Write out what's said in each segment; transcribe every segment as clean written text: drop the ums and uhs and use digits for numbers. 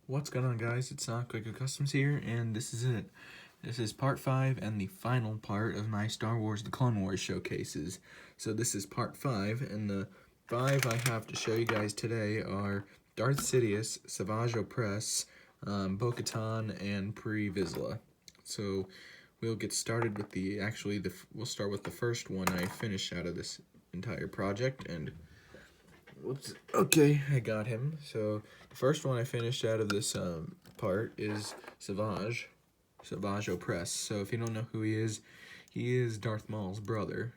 What's going on, guys? It's Quick Customs here, and this is it. This is part 5 and the final part of my Star Wars The Clone Wars showcases. So this is part 5, and the 5 I have to show you guys today are Darth Sidious, Savage Opress, Bo-Katan, and Vizsla. So we'll get started with we'll start with the first one I finished out of this entire project, and whoops. Okay, I got him. So the first one I finished out of this part is Savage Opress. So if you don't know who he is Darth Maul's brother.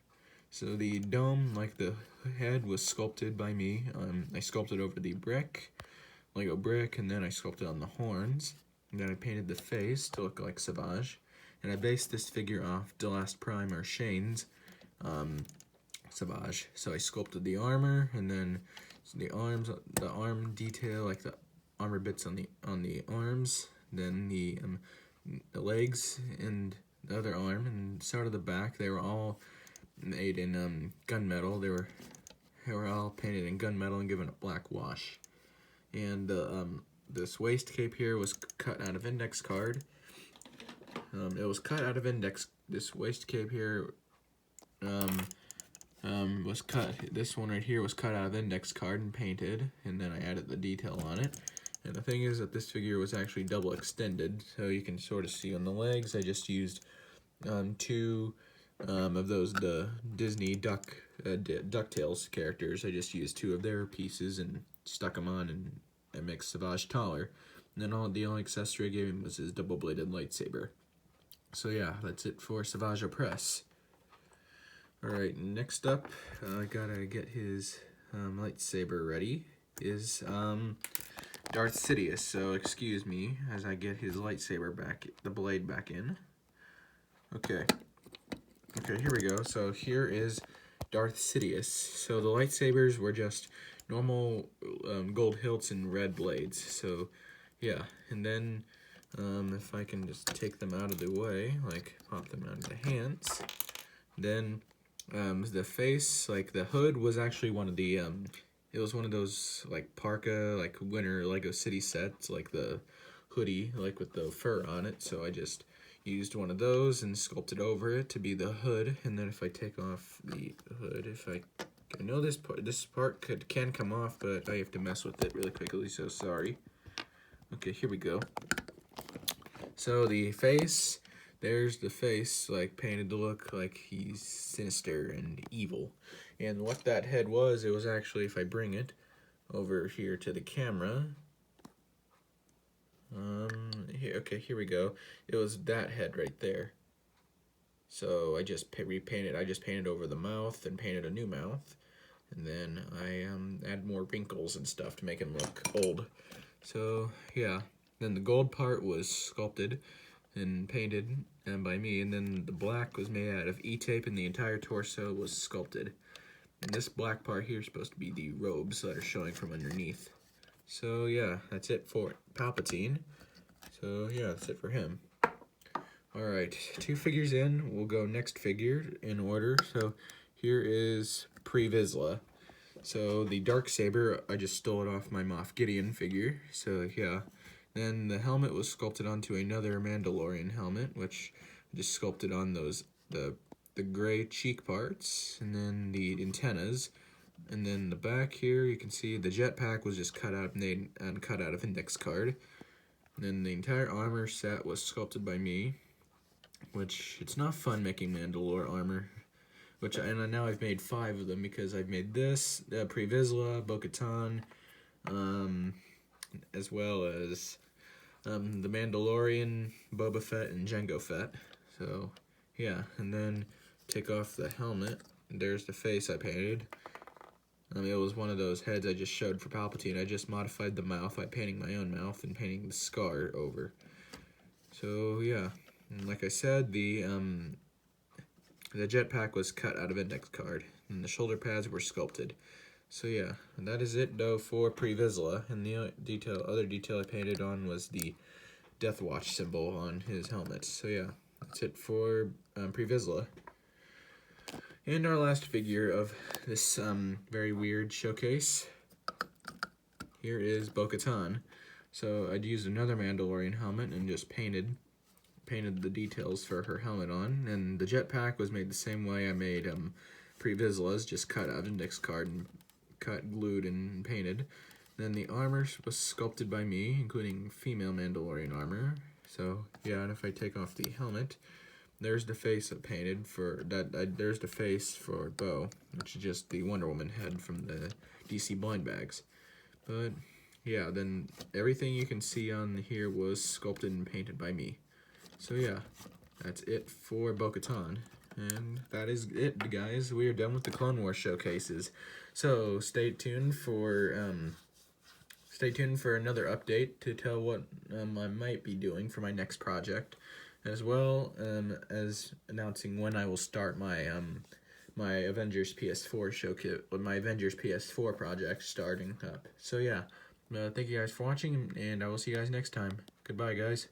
So the dome, like the head, was sculpted by me. I sculpted over the Lego brick, and then I sculpted on the horns. And then I painted the face to look like Savage. And I based this figure off Delast Prime or Shane's Savage. So I sculpted the armor, and then the arm detail, like the armor bits on the arms, then the legs and the other arm, and start of the back. They were all made in gunmetal. They were all painted in gunmetal and given a black wash. And this waist cape here was cut out of index card. It was cut out of index. This waist cape here was cut. This one right here was cut out of index card and painted, and then I added the detail on it. And the thing is that this figure was actually double extended, so you can sort of see on the legs. I just used two of those the Disney DuckTales characters. I just used two of their pieces and stuck them on, and it makes Savage taller. And then the only accessory I gave him was his double-bladed lightsaber. So yeah, that's it for Savage Opress. Alright, next up, I gotta get his lightsaber ready, is Darth Sidious. So excuse me as I get his lightsaber back, the blade back in. Okay, here we go. So here is Darth Sidious. So the lightsabers were just normal gold hilts and red blades. So yeah, and then if I can just take them out of the way, like pop them out of the hands, then the face, like the hood, was actually one of the it was one of those like parka, like winter Lego City sets, like the hoodie, like with the fur on it. So I just used one of those and sculpted over it to be the hood. And then if I take off the hood, I know this part can come off, but I have to mess with it really quickly, so sorry. Okay, here we go. So the face, there's the face, like painted to look like he's sinister and evil. And what that head was, it was actually, if I bring it over here to the camera, here we go. It was that head right there. So I just repainted. I just painted over the mouth and painted a new mouth, and then I add more wrinkles and stuff to make him look old. So yeah. Then the gold part was sculpted and painted by me, and then the black was made out of E-tape, and the entire torso was sculpted. And this black part here is supposed to be the robes that are showing from underneath. So yeah, that's it for Palpatine. So yeah, that's it for him. Alright, 2 figures in, we'll go next figure in order. So here is Vizsla. So the Darksaber, I just stole it off my Moff Gideon figure, so yeah. Then the helmet was sculpted onto another Mandalorian helmet, which I just sculpted on the gray cheek parts, and then the antennas, and then the back here you can see the jetpack was just cut out of index card. And then the entire armor set was sculpted by me, which it's not fun making Mandalore armor. And now I've made 5 of them because I've made this, Vizsla, Bo-Katan, as well as the Mandalorian, Boba Fett, and Jango Fett. So yeah, and then take off the helmet. There's the face I painted. It was one of those heads I just showed for Palpatine. I just modified the mouth by painting my own mouth and painting the scar over. So yeah, and like I said, the jetpack was cut out of index card, and the shoulder pads were sculpted. So yeah, and that is it though for Vizsla, and the other detail I painted on was the Death Watch symbol on his helmet. So yeah, that's it for Vizsla. And our last figure of this very weird showcase, here is Bo-Katan. So I'd used another Mandalorian helmet and just painted the details for her helmet on, and the jetpack was made the same way I made pre-Vizsla's, just cut out index card and cut, glued, and painted. Then the armor was sculpted by me, including female Mandalorian armor. So yeah, and if I take off the helmet, there's the face I painted for that. There's the face for Bo, which is just the Wonder Woman head from the DC blind bags. But yeah, then everything you can see on here was sculpted and painted by me. So yeah, that's it for Bo-Katan. And that is it, guys. We are done with the Clone Wars showcases. So stay tuned for another update to tell what I might be doing for my next project, as well as announcing when I will start my my Avengers PS4 showcase, my Avengers PS4 project starting up. So yeah, thank you guys for watching, and I will see you guys next time. Goodbye, guys.